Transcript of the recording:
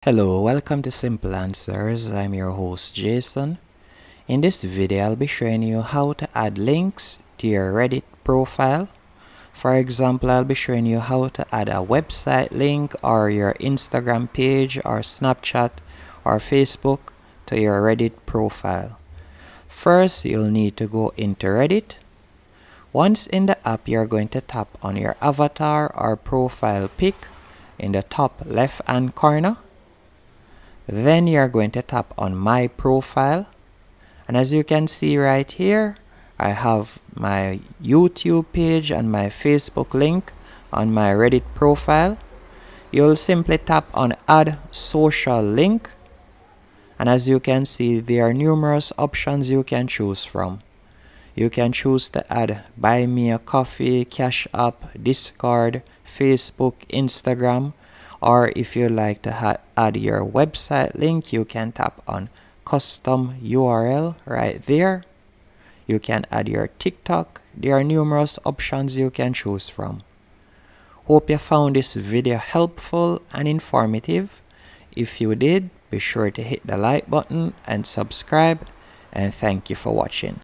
Hello, welcome to Simple Answers. I'm your host Jason. In this video, I'll be showing you how to add links to your Reddit profile. For example, I'll be showing you how to add a website link or your Instagram page or Snapchat or Facebook to your Reddit profile. First, you'll need to go into Reddit. Once in the app, you're going to tap on your avatar or profile pic in the top left hand corner. Then you're going to tap on my profile, and as you can see right here, I have my YouTube page and my Facebook link on my Reddit profile. You'll simply tap on add social link, and as you can see, there are numerous options you can choose from. You can choose to add Buy Me a Coffee, Cash App, Discord, Facebook, Instagram, or if you like to add your website link, you can tap on custom URL right there. You can add your TikTok. There are numerous options you can choose from. Hope you found this video helpful and informative. If you did, be sure to hit the like button and subscribe, and thank you for watching.